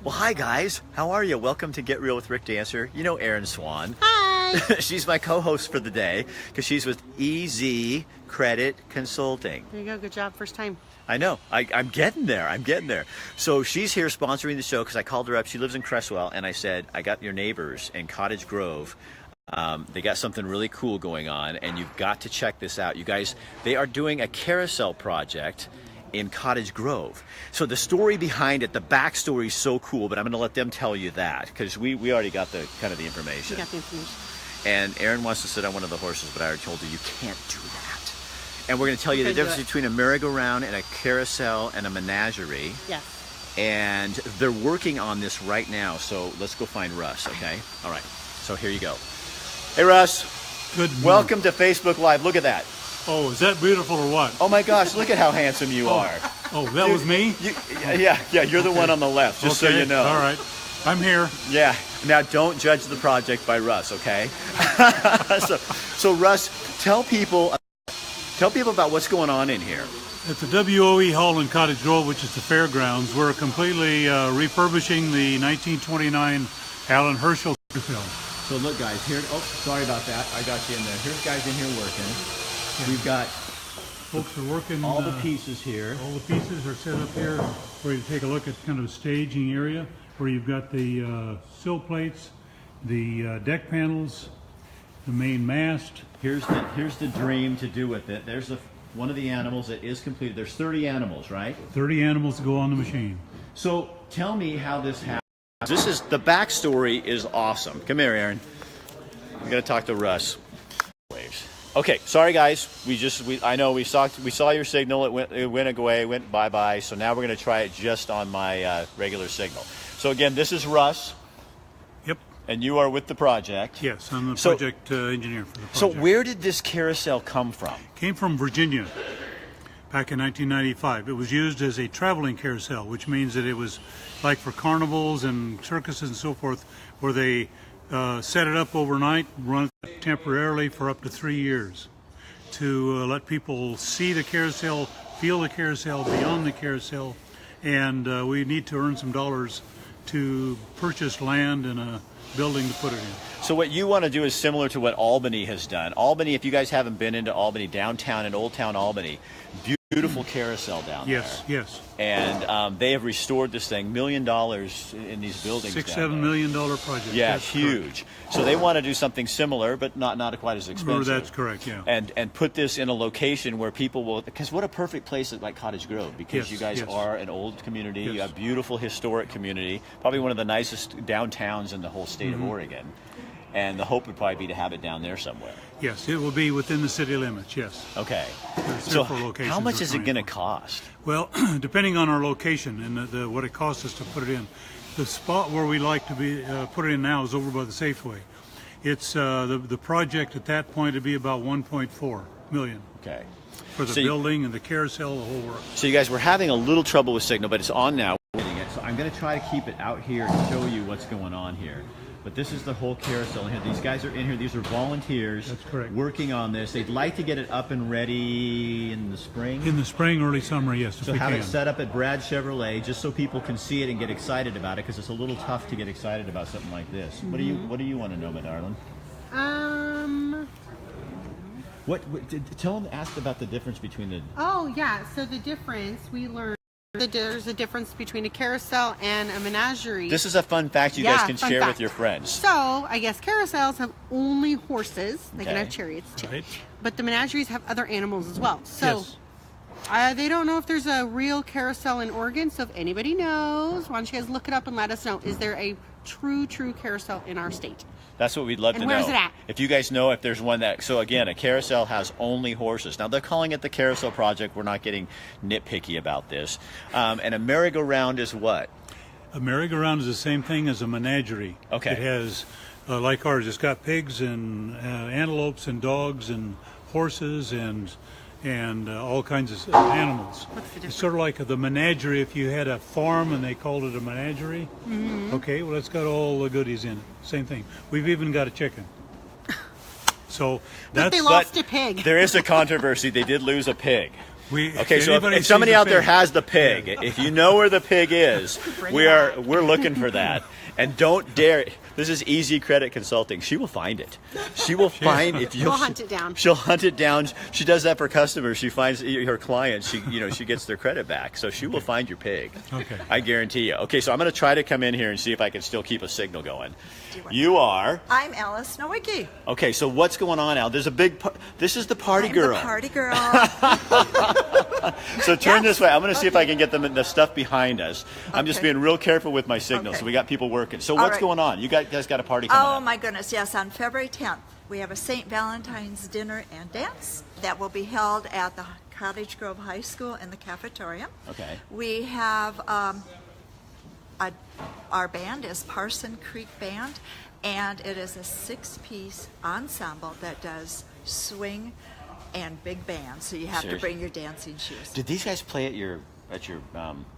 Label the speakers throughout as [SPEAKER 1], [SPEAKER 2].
[SPEAKER 1] Well, hi guys. How are you? Welcome to Get Real with Rick Dancer. You know Erin Swan.
[SPEAKER 2] Hi.
[SPEAKER 1] She's my co-host for the day because she's with EZ Credit Consulting.
[SPEAKER 2] There you go. Good job. First time.
[SPEAKER 1] I know. I'm getting there. I'm getting there. So she's here sponsoring the show because I called her up. She lives in Cresswell, and I said, I got your neighbors in Cottage Grove. They got something really cool going on, and you've got to check this out. You guys, they are doing a carousel project in Cottage Grove. So the story behind it, the backstory is so cool, but I'm going to let them tell you that because we already got the kind of the information.
[SPEAKER 2] We got the information.
[SPEAKER 1] And Erin wants to sit on one of the horses, but I already told her you can't do that. And we're going to tell you the difference between a merry-go-round and a carousel and a menagerie.
[SPEAKER 2] Yes.
[SPEAKER 1] And they're working on this right now, so let's go find Russ, okay? All right, so here you go. Hey, Russ.
[SPEAKER 3] Good morning.
[SPEAKER 1] Welcome to Facebook Live. Look at that.
[SPEAKER 3] Oh, is that beautiful or what?
[SPEAKER 1] Oh my gosh, look at how handsome you are.
[SPEAKER 3] Oh, that was me?
[SPEAKER 1] Yeah, you're the one on the left, just so you know.
[SPEAKER 3] All right. I'm here.
[SPEAKER 1] Yeah. Now, don't judge the project by Russ, okay? so Russ, tell people about what's going on in here.
[SPEAKER 3] At the WOE Hall in Cottage Grove, which is the fairgrounds, we're completely refurbishing the 1929 Alan Herschel film.
[SPEAKER 1] So look, guys, here. Oh, sorry about that. I got you in there. Here's guys in here working.
[SPEAKER 3] Yeah.
[SPEAKER 1] We've got
[SPEAKER 3] folks are working.
[SPEAKER 1] all the pieces here.
[SPEAKER 3] All the pieces are set up here where you take a look at kind of a staging area where you've got the sill plates, the deck panels, the main mast.
[SPEAKER 1] Here's the dream to do with it. There's one of the animals that is completed. There's 30 animals, right?
[SPEAKER 3] 30 animals to go on the machine.
[SPEAKER 1] So tell me how this happened. The backstory is awesome. Come here, Erin. We got to talk to Russ. Waves. Okay, sorry guys. I know we saw your signal. It went away, went bye-bye. So now we're going to try it just on my regular signal. So again, this is Russ.
[SPEAKER 3] Yep.
[SPEAKER 1] And you are with the project.
[SPEAKER 3] Yes, I'm the project engineer for the project.
[SPEAKER 1] So where did this carousel come from?
[SPEAKER 3] Came from Virginia back in 1995. It was used as a traveling carousel, which means that it was like for carnivals and circuses and so forth, where they set it up overnight, run it temporarily for up to 3 years to let people see the carousel, feel the carousel, be on the carousel, and we need to earn some dollars to purchase land and a building to put it in.
[SPEAKER 1] So what you want to do is similar to what Albany has done. Albany, if you guys haven't been into Albany, downtown in Old Town Albany, beautiful carousel down there.
[SPEAKER 3] Yes.
[SPEAKER 1] And they have restored this thing, $1 million in these buildings.
[SPEAKER 3] $6-7 million project.
[SPEAKER 1] Yeah,
[SPEAKER 3] that's
[SPEAKER 1] huge.
[SPEAKER 3] Correct.
[SPEAKER 1] So they want to do something similar, but not quite as expensive.
[SPEAKER 3] That's correct. Yeah.
[SPEAKER 1] And put this in a location where people will, because what a perfect place like Cottage Grove, because you guys are an old community, you have beautiful historic community, probably one of the nicest downtowns in the whole state of Oregon. And the hope would probably be to have it down there somewhere.
[SPEAKER 3] Yes, it will be within the city limits, yes.
[SPEAKER 1] Okay.
[SPEAKER 3] So
[SPEAKER 1] how much is it going to cost?
[SPEAKER 3] Well, depending on our location and what it costs us to put it in. The spot where we like to be put it in now is over by the Safeway. It's the project at that point would be about 1.4 million.
[SPEAKER 1] Okay.
[SPEAKER 3] For the building and the carousel, the whole work.
[SPEAKER 1] So you guys were having a little trouble with signal, but it's on now. So I'm going to try to keep it out here and show you what's going on here. But this is the whole carousel here. These guys are in here. These are volunteers.
[SPEAKER 3] That's correct.
[SPEAKER 1] Working on this. They'd like to get it up and ready in the spring.
[SPEAKER 3] In the spring, early summer, yes.
[SPEAKER 1] So have it set up at Brad Chevrolet just so people can see it and get excited about it, because it's a little tough to get excited about something like this. What do you want to know, my darling? Tell them, ask about the difference between the.
[SPEAKER 2] Oh yeah. So the difference we learned. There's a difference between a carousel and a menagerie.
[SPEAKER 1] This is a fun fact you guys can share with your friends.
[SPEAKER 2] So, I guess carousels have only horses. They can have chariots too.
[SPEAKER 3] Right.
[SPEAKER 2] But the menageries have other animals as well. So, they don't know if there's a real carousel in Oregon. So, if anybody knows, why don't you guys look it up and let us know. Is there a true carousel in our state?
[SPEAKER 1] That's what we'd love to know.
[SPEAKER 2] And where's it at?
[SPEAKER 1] If you guys know if there's one that... So again, a carousel has only horses. Now, they're calling it the Carousel Project. We're not getting nitpicky about this. And a merry-go-round is what?
[SPEAKER 3] A merry-go-round is the same thing as a menagerie.
[SPEAKER 1] Okay.
[SPEAKER 3] It has, like ours, it's got pigs and antelopes and dogs and horses and all kinds of animals.
[SPEAKER 2] What's the difference?
[SPEAKER 3] It's sort of like the menagerie if you had a farm and they called it a menagerie. Okay, well, it's got all the goodies in it. Same thing. We've even got a chicken. So
[SPEAKER 2] But they lost a pig.
[SPEAKER 1] There is a controversy. They did lose a pig. Okay, so if somebody out there has the pig, if you know where the pig is, we're looking for that. And don't dare. This is Easy Credit Consulting. She will find it. She will find if you.
[SPEAKER 2] We'll hunt it down.
[SPEAKER 1] She'll hunt it down. She does that for customers. She finds her clients. She gets their credit back. So she will find your pig.
[SPEAKER 3] Okay.
[SPEAKER 1] I guarantee you. Okay, so I'm going to try to come in here and see if I can still keep a signal going. You are.
[SPEAKER 4] I'm Alice Nowicki.
[SPEAKER 1] Okay, so what's going on, Al? There's a big. This is the party
[SPEAKER 4] I'm
[SPEAKER 1] girl.
[SPEAKER 4] The party girl.
[SPEAKER 1] So turn this way. I'm going to see if I can get the stuff behind us. I'm just being real careful with my signal.
[SPEAKER 4] Okay.
[SPEAKER 1] So we got people working. So what's going on? You guys got a party coming up.
[SPEAKER 4] Oh my goodness, yes. On February 10th, we have a St. Valentine's dinner and dance that will be held at the Cottage Grove High School in the cafeteria.
[SPEAKER 1] Okay.
[SPEAKER 4] We have our band is Parson Creek Band, and it is a 6-piece ensemble that does swing and big band. So you have to bring your dancing shoes.
[SPEAKER 1] Did these guys play at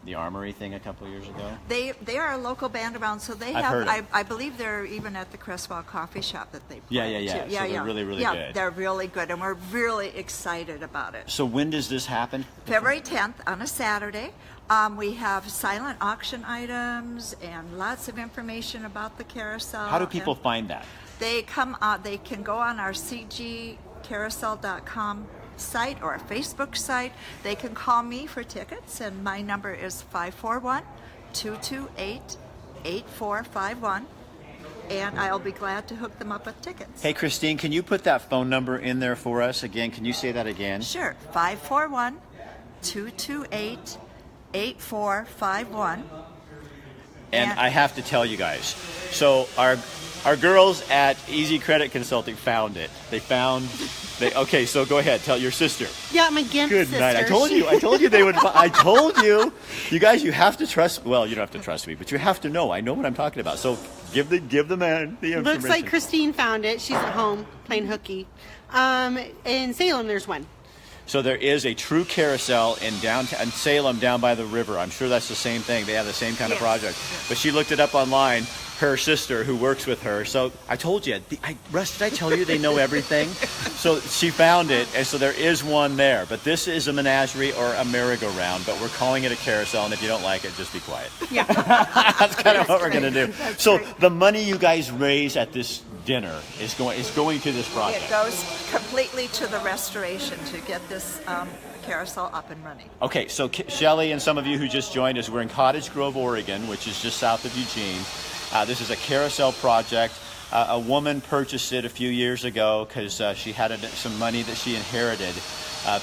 [SPEAKER 1] the Armory thing a couple of years ago?
[SPEAKER 4] They are a local band around, so they
[SPEAKER 1] I've
[SPEAKER 4] have.
[SPEAKER 1] heard 'em.
[SPEAKER 4] I believe they're even at the Crestwell Coffee Shop that they play.
[SPEAKER 1] Yeah.
[SPEAKER 4] Too.
[SPEAKER 1] So they're really good.
[SPEAKER 4] Yeah, they're really good, and we're really excited about it.
[SPEAKER 1] So when does this happen?
[SPEAKER 4] February 10th on a Saturday. We have silent auction items and lots of information about the carousel.
[SPEAKER 1] How do people find that?
[SPEAKER 4] They come. They can go on our cgcarousel.com site or a Facebook site. They can call me for tickets, and my number is 541-228-8451, and I'll be glad to hook them up with tickets.
[SPEAKER 1] Hey, Christine, can you put that phone number in there for us again? Can you say that again?
[SPEAKER 4] Sure. 541-228-8451.
[SPEAKER 1] And I have to tell you guys, so our girls at Easy Credit Consulting found it. Okay, so go ahead, tell your sister.
[SPEAKER 2] Yeah, my gimp
[SPEAKER 1] Good
[SPEAKER 2] sister.
[SPEAKER 1] night. I told you they would. I told you. You guys, you have to trust. Well, you don't have to trust me, but you have to know. I know what I'm talking about. So give the man the information.
[SPEAKER 2] Looks like Christine found it. She's at home playing hooky. In Salem, there's one.
[SPEAKER 1] So there is a true carousel in downtown Salem, down by the river. I'm sure that's the same thing. They have the same kind of project. But she looked it up online. Her sister, who works with her. So I told you, Russ, did I tell you they know everything? So she found it, and so there is one there. But this is a menagerie or a merry-go-round, but we're calling it a carousel, and if you don't like it, just be quiet.
[SPEAKER 2] Yeah.
[SPEAKER 1] That's kind of what we're going to do.
[SPEAKER 4] That's
[SPEAKER 1] So
[SPEAKER 4] great.
[SPEAKER 1] the money you guys raise at this dinner is going to this project.
[SPEAKER 4] It goes completely to the restoration to get this carousel up and running.
[SPEAKER 1] Okay, so Shelley and some of you who just joined us, we're in Cottage Grove, Oregon, which is just south of Eugene. This is a carousel project. A woman purchased it a few years ago because she had some money that she inherited,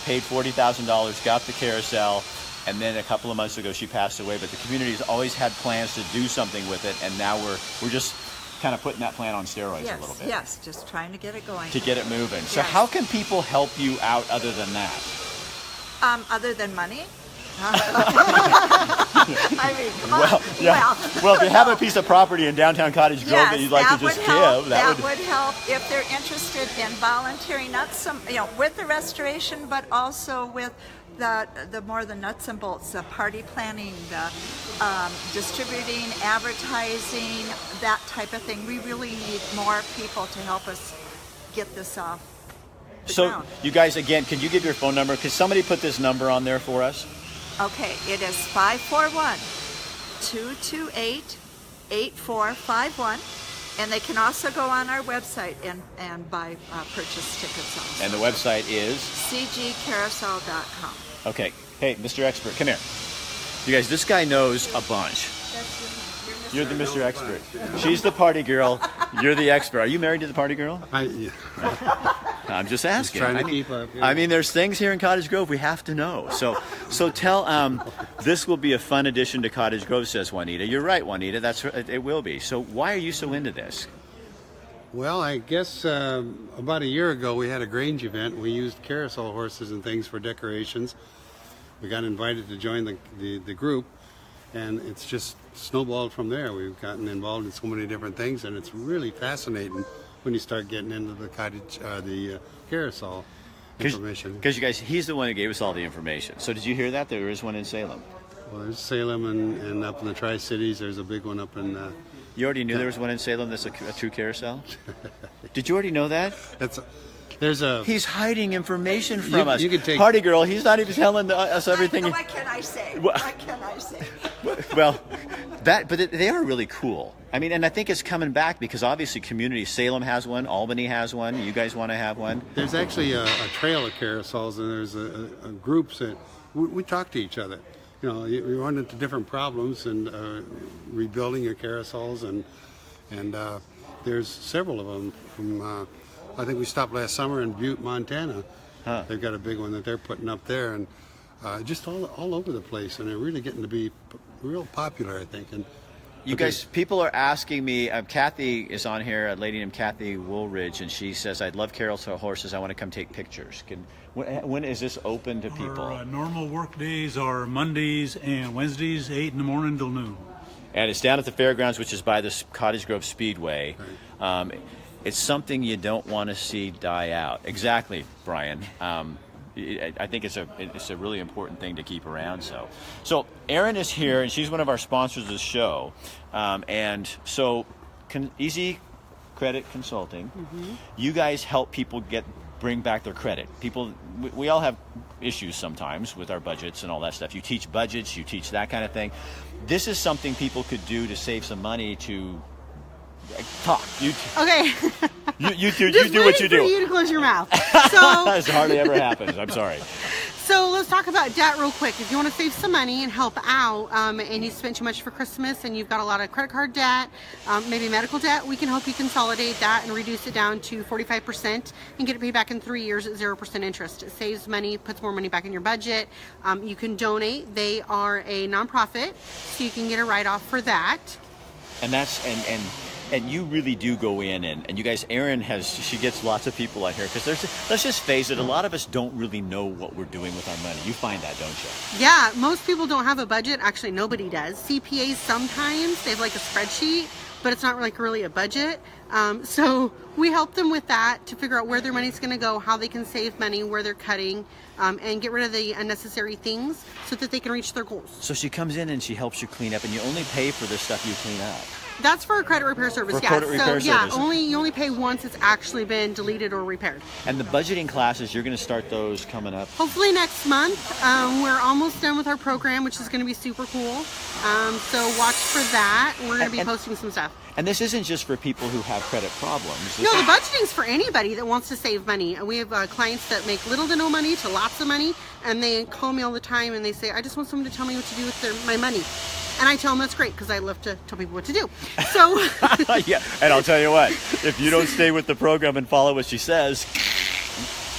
[SPEAKER 1] paid $40,000, got the carousel, and then a couple of months ago she passed away. But the community has always had plans to do something with it, and now we're just kind of putting that plan on steroids a little bit.
[SPEAKER 4] Yes, just trying to get it going.
[SPEAKER 1] To get it moving. So
[SPEAKER 4] Yes.
[SPEAKER 1] how can people help you out other than that?
[SPEAKER 4] Other than money? I mean, come on.
[SPEAKER 1] Well, if you have a piece of property in downtown Cottage Grove
[SPEAKER 4] yes,
[SPEAKER 1] that you'd like to just
[SPEAKER 4] would help.
[SPEAKER 1] give,
[SPEAKER 4] that would help if they're interested in volunteering, not with the restoration, but also with the more the nuts and bolts, the party planning, the distributing, advertising, that type of thing. We really need more people to help us get this off the ground.
[SPEAKER 1] You guys, again, can you give your phone number? Could somebody put this number on there for us?
[SPEAKER 4] Okay, it is 541-228-8451, and they can also go on our website and buy purchase tickets also.
[SPEAKER 1] And the website is?
[SPEAKER 4] cgcarousel.com.
[SPEAKER 1] Okay. Hey, Mr. Expert, come here. You guys, this guy knows a bunch. You're the Mr. Expert. She's the party girl. You're the expert. Are you married to the party girl? I'm just asking.
[SPEAKER 5] Trying to keep up. Yeah.
[SPEAKER 1] I mean, there's things here in Cottage Grove we have to know. So tell. This will be a fun addition to Cottage Grove, says Juanita. You're right, Juanita. It will be. So why are you so into this?
[SPEAKER 5] Well, I guess about a year ago we had a Grange event. We used carousel horses and things for decorations. We got invited to join the group, and it's just snowballed from there. We've gotten involved in so many different things, and it's really fascinating when you start getting into the carousel information.
[SPEAKER 1] Because you guys, he's the one who gave us all the information. So did you hear that? There is one in Salem.
[SPEAKER 5] Well, there's Salem and up in the Tri-Cities. There's a big one up in...
[SPEAKER 1] You already knew there was one in Salem that's a true carousel? Did you already know that? He's hiding information from us.
[SPEAKER 5] You could take
[SPEAKER 1] Party girl. He's not even telling us everything.
[SPEAKER 4] What can I say? What can I say?
[SPEAKER 1] Well, but they are really cool. I mean, and I think it's coming back because obviously community. Salem has one. Albany has one. You guys want to have one?
[SPEAKER 5] There's actually a trail of carousels, and there's a groups that we talk to each other. You know, you run into different problems and rebuilding your carousels, and there's several of them from. I think we stopped last summer in Butte, Montana.
[SPEAKER 1] Huh.
[SPEAKER 5] They've got a big one that they're putting up there, and just all over the place, and they're really getting to be real popular, I think. And
[SPEAKER 1] you guys, people are asking me. Kathy is on here, a lady named Kathy Woolridge, and she says, "I'd love carousel horses. I want to come take pictures." When is this open to people?
[SPEAKER 3] Our normal work days are Mondays and Wednesdays, 8 in the morning till noon.
[SPEAKER 1] And it's down at the fairgrounds, which is by the Cottage Grove Speedway.
[SPEAKER 5] Right.
[SPEAKER 1] It's something you don't want to see die out. Exactly, Brian. I think it's a really important thing to keep around. So Erin is here, and she's one of our sponsors of the show. And so, Easy Credit Consulting, you guys help people bring back their credit. People, we all have issues sometimes with our budgets and all that stuff. You teach budgets, you teach that kind of thing. This is something people could do to save some money to. Talk.
[SPEAKER 2] Okay.
[SPEAKER 1] You do what you do.
[SPEAKER 2] For you to close your mouth. So
[SPEAKER 1] This hardly ever happens. I'm sorry.
[SPEAKER 2] So let's talk about debt real quick. If you want to save some money and help out, and you spent too much for Christmas, and you've got a lot of credit card debt, maybe medical debt, we can help you consolidate that and reduce it down to 45% and get it paid back in 3 years at 0% interest. It saves money, puts more money back in your budget. You can donate. They are a nonprofit, so you can get a write-off for that.
[SPEAKER 1] And that's and you really do go in and you guys, Erin she gets lots of people out here because let's just face it, a lot of us don't really know what we're doing with our money. You find that, don't you?
[SPEAKER 2] Yeah, most people don't have a budget. Actually, nobody does. CPAs sometimes, they have like a spreadsheet, but it's not like really a budget. So we help them with that to figure out where their money's going to go, how they can save money, where they're cutting, and get rid of the unnecessary things so that they can reach their goals.
[SPEAKER 1] So she comes in and she helps you clean up, and you only pay for the stuff you clean up.
[SPEAKER 2] That's for a credit repair service,
[SPEAKER 1] for credit repair service.
[SPEAKER 2] You only pay once it's actually been deleted or repaired.
[SPEAKER 1] And the budgeting classes, you're going to start those coming up?
[SPEAKER 2] Hopefully next month. We're almost done with our program, which is going to be super cool. So watch for that. We're going to be posting some stuff.
[SPEAKER 1] And this isn't just for people who have credit problems.
[SPEAKER 2] No, the budgeting's for anybody that wants to save money. We have clients that make little to no money to lots of money, and they call me all the time and they say, I just want someone to tell me what to do with my money. And I tell them that's great because I love to tell people what to do. So
[SPEAKER 1] yeah, and I'll tell you what, if you don't stay with the program and follow what she says.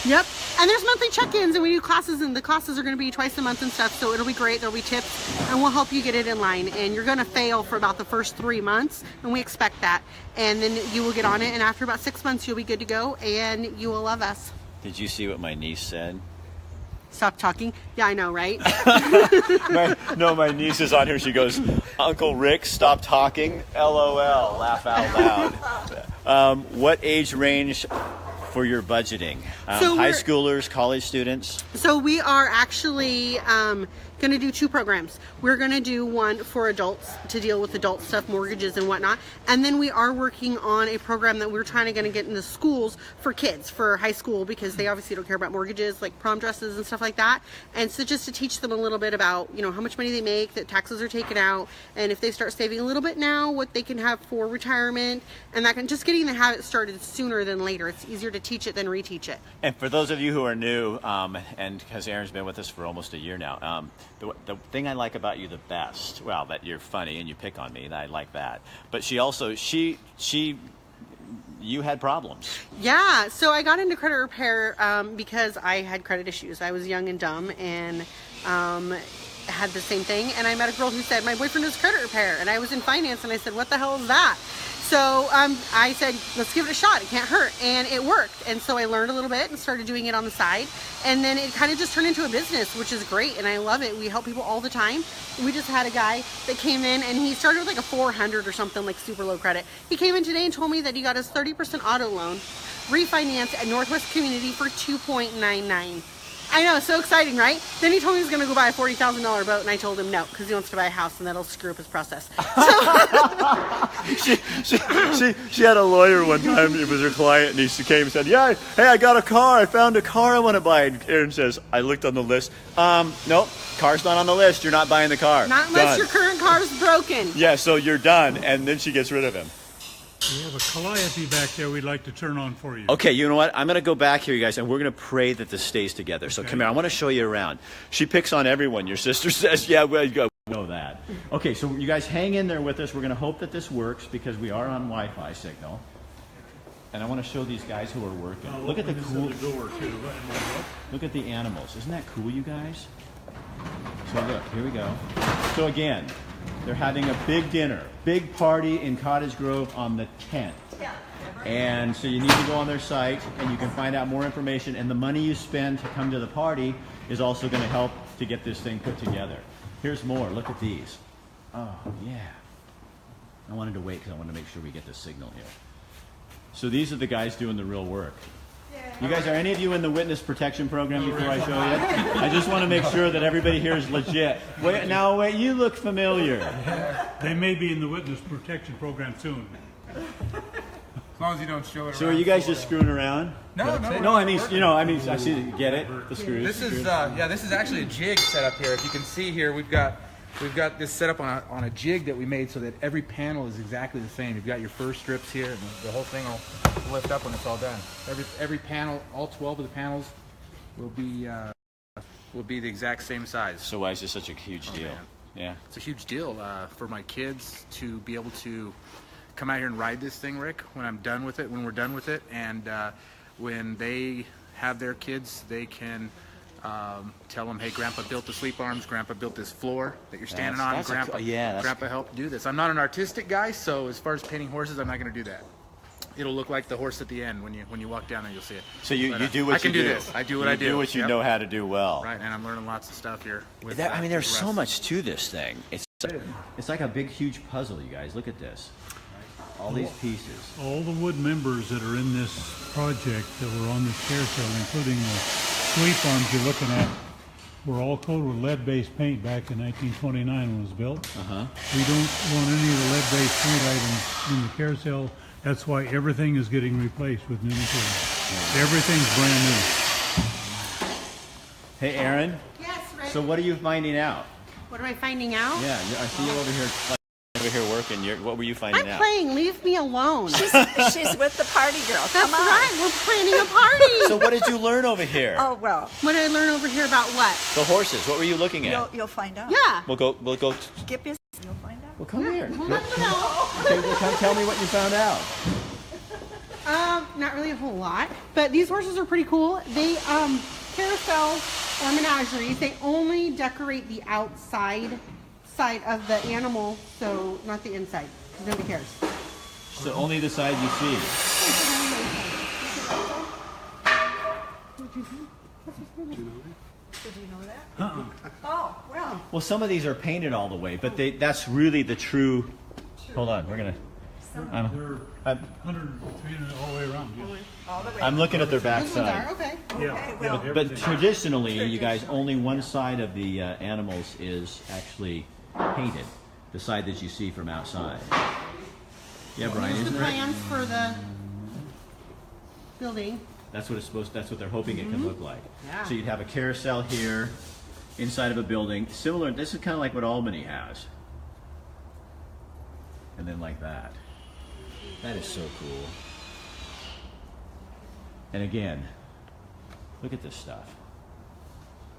[SPEAKER 2] Yep. And there's monthly check-ins, and we do classes, and the classes are going to be twice a month and stuff, so it'll be great. There'll be tips, and we'll help you get it in line. And you're going to fail for about the first 3 months, and we expect that. And then you will get on it, and after about 6 months, you'll be good to go, and you will love us.
[SPEAKER 1] Did you see what my niece said?
[SPEAKER 2] Stop talking. Yeah, I know, right?
[SPEAKER 1] My niece is on here. She goes, Uncle Rick, stop talking. LOL. Laugh out loud. What age range for your budgeting? High schoolers, college students? So we are actually going to do 2 programs. We're going to do one for adults to deal with adult stuff, mortgages and whatnot. And then we are working on a program that we're trying to get into schools for kids, for high school, because they obviously don't care about mortgages, like prom dresses and stuff like that. And so just to teach them a little bit about, how much money they make, that taxes are taken out, and if they start saving a little bit now, what they can have for retirement, and that just getting the habit started sooner than later. It's easier to teach it than reteach it. And for those of you who are new, and because Erin's been with us for almost a year now, the thing I like about you the best, well, that you're funny and you pick on me, I like that. But she also, you had problems. Yeah,
[SPEAKER 2] so I got into credit repair because I had credit issues. I was young and dumb and had the same thing. And I met a girl who said, my boyfriend does credit repair. And I was in finance and I said, what the hell is that? So I said, let's give it a shot. It can't hurt. And it worked. And so I learned a little bit and started doing it on the side. And then it kind of just turned into a business, which is great. And I love it. We help people all the time. We just had a guy that came in and he started with like a 400 or something, like super low credit. He came in today and told me that he got his 30% auto loan refinanced at Northwest Community for 2.99. I know, so exciting, right? Then he told me he was going to go buy a $40,000 boat, and I told him no, because he wants to buy a house, and that'll screw up his process.
[SPEAKER 1] She had a lawyer one time. It was her client, and she came and said, "Yeah, hey, I got a car. I found a car I want to buy." And Aaron says, "I looked on the list. Nope, car's not on the list. You're not buying the car.
[SPEAKER 2] Not unless
[SPEAKER 1] Done."
[SPEAKER 2] your current car's broken.
[SPEAKER 1] Yeah, so you're done, and then she gets rid of him.
[SPEAKER 3] We have a calliope back there we'd like to turn on for you.
[SPEAKER 1] Okay, you know what? I'm going to go back here, you guys, and we're going to pray that this stays together. So
[SPEAKER 3] Okay.
[SPEAKER 1] come here. I want to show you around. She picks on everyone. Your sister says, yeah, well, you know that. Okay, so you guys hang in there with us. We're going to hope that this works because we are on Wi-Fi signal. And I want to show these guys who are working. Look at the cool... Look at the animals. Isn't that cool, you guys? So look, here we go. So again, they're having a big dinner, big party in Cottage Grove on the 10th. And so you need to go on their site and you can find out more information, and the money you spend to come to the party is also going to help to get this thing put together. Here's more. Look at these. Oh, yeah. I wanted to wait because I wanted to make sure we get the signal here. So these are the guys doing the real work. You guys, are any of you in the witness protection program before I show you? I just want to make sure that everybody here is legit. Wait, now, wait, you look familiar.
[SPEAKER 3] They may be in the witness protection program soon.
[SPEAKER 6] As long as you don't show it.
[SPEAKER 1] So are you guys just screwing around?
[SPEAKER 6] No.
[SPEAKER 1] No, I mean, I see, get it, the screws.
[SPEAKER 6] This is this is actually a jig set up here. If you can see here, we've got this set up on a jig that we made so that every panel is exactly the same. You've got your fur strips here, and the whole thing will lift up when it's all done. Every panel, all 12 of the panels, will be the exact same size.
[SPEAKER 1] So why is this such a huge deal?
[SPEAKER 6] Man.
[SPEAKER 1] Yeah.
[SPEAKER 6] It's a huge deal for my kids to be able to come out here and ride this thing, Rick, when we're done with it, and when they have their kids, they can tell them, hey, Grandpa built the sleep arms, Grandpa built this floor that you're standing on, Grandpa helped do this. I'm not an artistic guy, so as far as painting horses, I'm not going to do that. It'll look like the horse at the end when you walk down there, you'll see it.
[SPEAKER 1] So you do what you do.
[SPEAKER 6] I can do this. I do what I do.
[SPEAKER 1] You do what you know how to do well.
[SPEAKER 6] Right, and I'm learning lots of stuff here.
[SPEAKER 1] There's so much to this thing. It's like a big, huge puzzle, you guys. Look at this. All these pieces.
[SPEAKER 3] All the wood members that are in this project that were on this carousel, including the sweep arms you're looking at, were all coated with lead-based paint back in 1929 when it was built. We don't want any of the lead-based paint items in the carousel. That's why everything is getting replaced with new material. Everything's brand new.
[SPEAKER 1] Hey, Aaron.
[SPEAKER 2] Yes, Rick.
[SPEAKER 1] So what are you finding out?
[SPEAKER 2] What am I finding out?
[SPEAKER 1] Yeah, I see you over here working. What were you finding
[SPEAKER 2] I'm
[SPEAKER 1] out?
[SPEAKER 2] playing. Leave me alone.
[SPEAKER 4] She's with the party girl.
[SPEAKER 2] That's
[SPEAKER 4] Come on.
[SPEAKER 2] right. We're planning a party.
[SPEAKER 1] So what did you learn over here?
[SPEAKER 4] Oh, well,
[SPEAKER 2] What did I learn over here about what?
[SPEAKER 1] The horses. What were you looking at?
[SPEAKER 4] you'll find out.
[SPEAKER 2] Yeah.
[SPEAKER 1] We'll go.
[SPEAKER 4] Skip your, you'll find out.
[SPEAKER 1] Well, come here.
[SPEAKER 2] Well, let's go.
[SPEAKER 1] Okay, well, come tell me what you found out.
[SPEAKER 2] Not really a whole lot, but these horses are pretty cool. They carousel or menageries. They only decorate the outside side of the animal, so not the inside. Nobody cares.
[SPEAKER 1] So only the side you see.
[SPEAKER 4] Did you know that? Oh, well.
[SPEAKER 1] Well, some of these are painted all the way, but that's really the true. Hold on, we're gonna.
[SPEAKER 3] They're
[SPEAKER 1] I'm
[SPEAKER 3] 100 all the way around. Yeah.
[SPEAKER 4] All the way.
[SPEAKER 1] I'm looking at their
[SPEAKER 2] Those ones are
[SPEAKER 1] backside.
[SPEAKER 2] okay.
[SPEAKER 4] Okay, well,
[SPEAKER 1] But traditionally, you guys, only one side of the animals is actually painted. The side that you see from outside. Yeah, Brian,
[SPEAKER 2] Here's
[SPEAKER 1] isn't
[SPEAKER 2] the
[SPEAKER 1] it?
[SPEAKER 2] plans for the building.
[SPEAKER 1] That's what it's supposed. That's what they're hoping it can look like.
[SPEAKER 2] Yeah.
[SPEAKER 1] So you'd have a carousel here, inside of a building, similar. This is kind of like what Albany has. And then like that. That is so cool. And again, look at this stuff.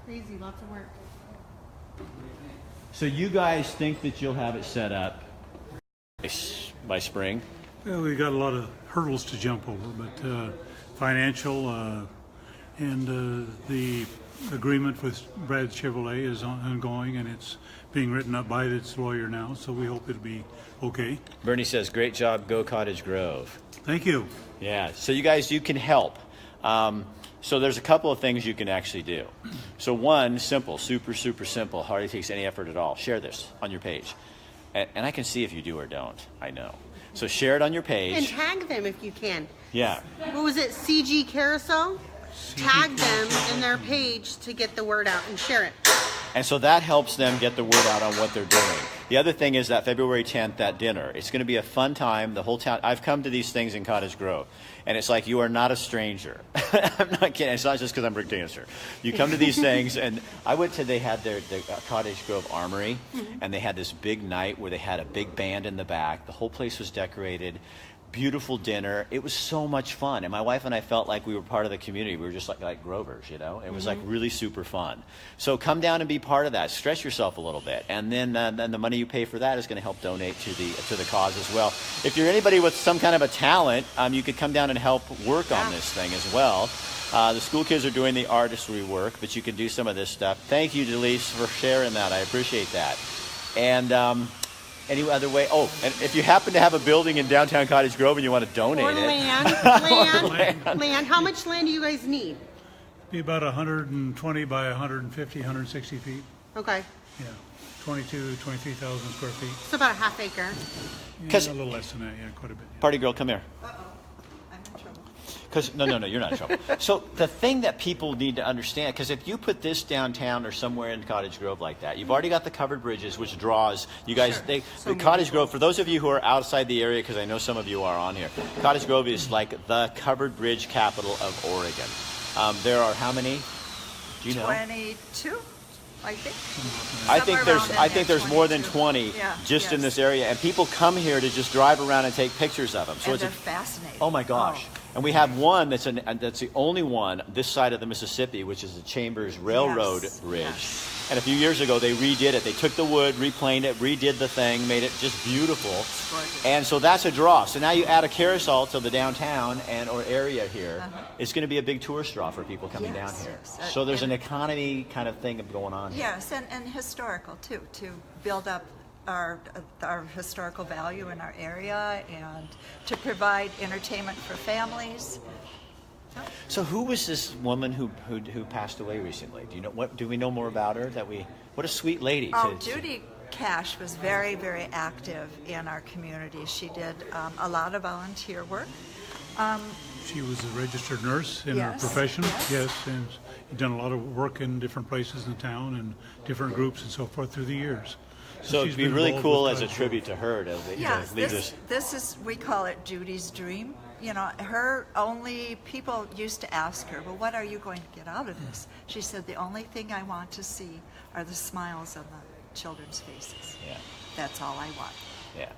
[SPEAKER 2] Crazy, lots of work.
[SPEAKER 1] So you guys think that you'll have it set up by spring?
[SPEAKER 3] Well, we got a lot of hurdles to jump over, but financial and the agreement with Brad Chevrolet is ongoing, and it's being written up by its lawyer now, so we hope it'll be okay.
[SPEAKER 1] Bernie says, great job, go Cottage Grove.
[SPEAKER 3] Thank you.
[SPEAKER 1] Yeah, so you guys, you can help. So there's a couple of things you can actually do. So one, simple, super simple, hardly takes any effort at all. Share this on your page. And I can see if you do or don't, I know. So share it on your page.
[SPEAKER 2] And tag them if you can.
[SPEAKER 1] Yeah.
[SPEAKER 2] What was it? CG Carousel? tag them in their page to get the word out and share it.
[SPEAKER 1] And so that helps them get the word out on what they're doing. The other thing is that February 10th, that dinner. It's going to be a fun time. The whole town. I've come to these things in Cottage Grove, and it's like you are not a stranger. I'm not kidding. It's not just because I'm Rick Dancer. You come to these things, and I went to. They had the Cottage Grove Armory, and they had this big night where they had a big band in the back. The whole place was decorated. Beautiful dinner. It was so much fun, and my wife and I felt like we were part of the community. We were just like Grovers, you know. It was like really super fun. So come down and be part of that. Stretch yourself a little bit, and then the money you pay for that is going to help donate to the cause as well. If you're anybody with some kind of a talent, you could come down and help work on this thing as well. The school kids are doing the artistry work, but you can do some of this stuff. Thank you, Delise, for sharing that. I appreciate that. And any other way? Oh, and if you happen to have a building in downtown Cottage Grove and you want to donate
[SPEAKER 2] Or
[SPEAKER 1] it.
[SPEAKER 2] land. How much land do you guys need?
[SPEAKER 3] Be about 120 by 150, 160 feet.
[SPEAKER 2] Okay.
[SPEAKER 3] Yeah, 23,000 square feet.
[SPEAKER 2] It's about a half acre.
[SPEAKER 3] Yeah, a little less than that, yeah, quite a bit. Yeah.
[SPEAKER 1] Party girl, come here.
[SPEAKER 4] I'm in trouble.
[SPEAKER 1] Because no, you're not in trouble. So the thing that people need to understand, because if you put this downtown or somewhere in Cottage Grove like that, you've already got the covered bridges, which draws you guys. The Cottage Grove. For those of you who are outside the area, because I know some of you are on here, Cottage Grove is like the covered bridge capital of Oregon. There are how many? Do you know?
[SPEAKER 4] 22, I think.
[SPEAKER 1] I think there's more than 20 just in this area, and people come here to just drive around and take pictures of them. So
[SPEAKER 4] And
[SPEAKER 1] it's
[SPEAKER 4] they're fascinating.
[SPEAKER 1] Oh my gosh. And we have one that's the only one this side of the Mississippi, which is the Chambers Railroad Bridge.
[SPEAKER 4] Yes.
[SPEAKER 1] And a few years ago, they redid it. They took the wood, replaned it, redid the thing, made it just beautiful.
[SPEAKER 4] It's gorgeous.
[SPEAKER 1] And so that's a draw. So now you add a carousel to the downtown or area here. It's going to be a big tourist draw for people coming down here.
[SPEAKER 4] Yes.
[SPEAKER 1] So there's an economy kind of thing going on here.
[SPEAKER 4] Yes, and historical too, to build up our historical value in our area and to provide entertainment for families.
[SPEAKER 1] So who was this woman who passed away recently? Do you know what? Do we know more about her? What a sweet lady.
[SPEAKER 4] Judy Cash was very, very active in our community. She did a lot of volunteer work.
[SPEAKER 3] She was a registered nurse in her
[SPEAKER 4] Yes,
[SPEAKER 3] profession,
[SPEAKER 4] yes.
[SPEAKER 3] and she'd done a lot of work in different places in the town and different groups and so forth through the years.
[SPEAKER 1] So
[SPEAKER 3] she's
[SPEAKER 1] it'd be
[SPEAKER 3] been
[SPEAKER 1] really
[SPEAKER 3] involved
[SPEAKER 1] cool
[SPEAKER 3] with
[SPEAKER 1] as a
[SPEAKER 3] Cottage
[SPEAKER 1] tribute
[SPEAKER 3] Grove.
[SPEAKER 1] to her to
[SPEAKER 4] Yes,
[SPEAKER 1] leave this.
[SPEAKER 4] this is, we call it Judy's dream. You know, her only, people used to ask her, well, what are you going to get out of this? She said, the only thing I want to see are the smiles on the children's faces.
[SPEAKER 1] Yeah.
[SPEAKER 4] That's all I want.
[SPEAKER 1] Yeah.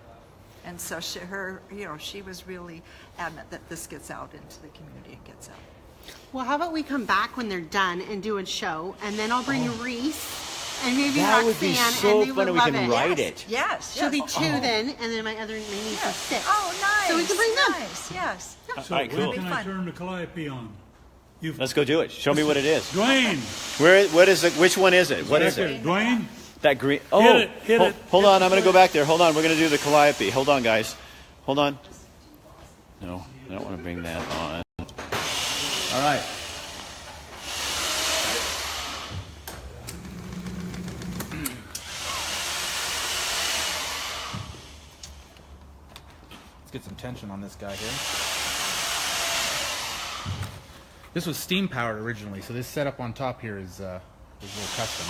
[SPEAKER 4] And so she was really adamant that this gets out into the community and gets out.
[SPEAKER 2] Well, how about we come back when they're done and do a show, and then I'll bring Reese and maybe
[SPEAKER 1] That
[SPEAKER 2] Roxanne,
[SPEAKER 1] would be
[SPEAKER 2] and
[SPEAKER 1] so
[SPEAKER 2] they
[SPEAKER 1] fun,
[SPEAKER 2] would
[SPEAKER 1] and we
[SPEAKER 2] love
[SPEAKER 1] can
[SPEAKER 2] it.
[SPEAKER 1] write
[SPEAKER 4] Yes.
[SPEAKER 1] it.
[SPEAKER 4] Yes.
[SPEAKER 2] She'll be
[SPEAKER 4] yes.
[SPEAKER 2] 2 then, and then my other niece is 6.
[SPEAKER 4] Oh, nice.
[SPEAKER 2] So we can bring them.
[SPEAKER 4] Nice, yes.
[SPEAKER 3] So
[SPEAKER 1] All right, cool.
[SPEAKER 3] when can I
[SPEAKER 4] Fun.
[SPEAKER 3] turn the calliope on?
[SPEAKER 1] Let's go do it. Show me what it is.
[SPEAKER 3] Dwayne!
[SPEAKER 1] What is it? Which one is it? What is it?
[SPEAKER 3] Dwayne?
[SPEAKER 1] That green. Oh,
[SPEAKER 3] Hit it.
[SPEAKER 1] Hold on. I'm going to go back there. Hold on. We're going to do the calliope. Hold on, guys. Hold on. No, I don't want to bring that on. All right.
[SPEAKER 6] Let's get some tension on this guy here. This was steam powered originally, so this setup on top here is a little custom.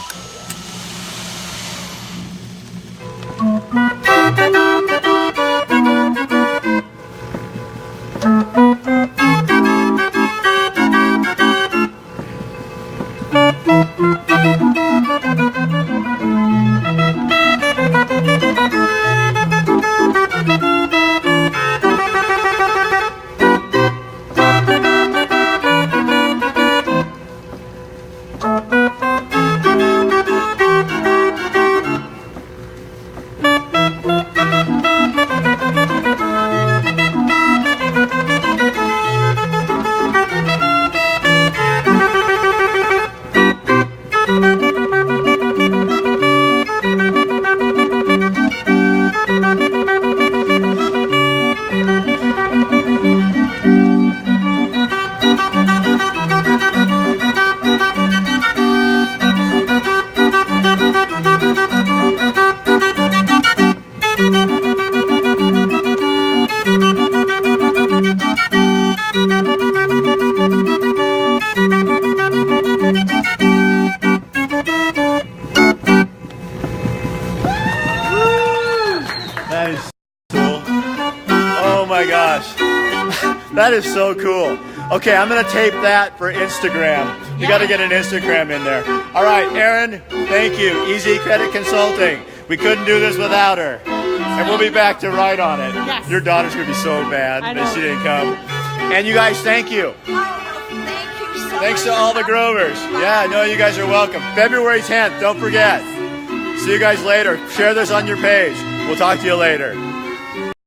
[SPEAKER 1] my gosh. That is so cool. Okay, I'm going to tape that for Instagram. You got to get an Instagram in there. All right, Erin, thank you. Easy Credit Consulting. We couldn't do this without her. And we'll be back to write on it.
[SPEAKER 2] Yes.
[SPEAKER 1] Your daughter's going to be so mad that she didn't come. And you guys, thank you.
[SPEAKER 4] Thank you so
[SPEAKER 1] Thanks
[SPEAKER 4] much.
[SPEAKER 1] to all the Grovers. Yeah, no, you guys are welcome. February 10th, don't forget. See you guys later. Share this on your page. We'll talk to you later.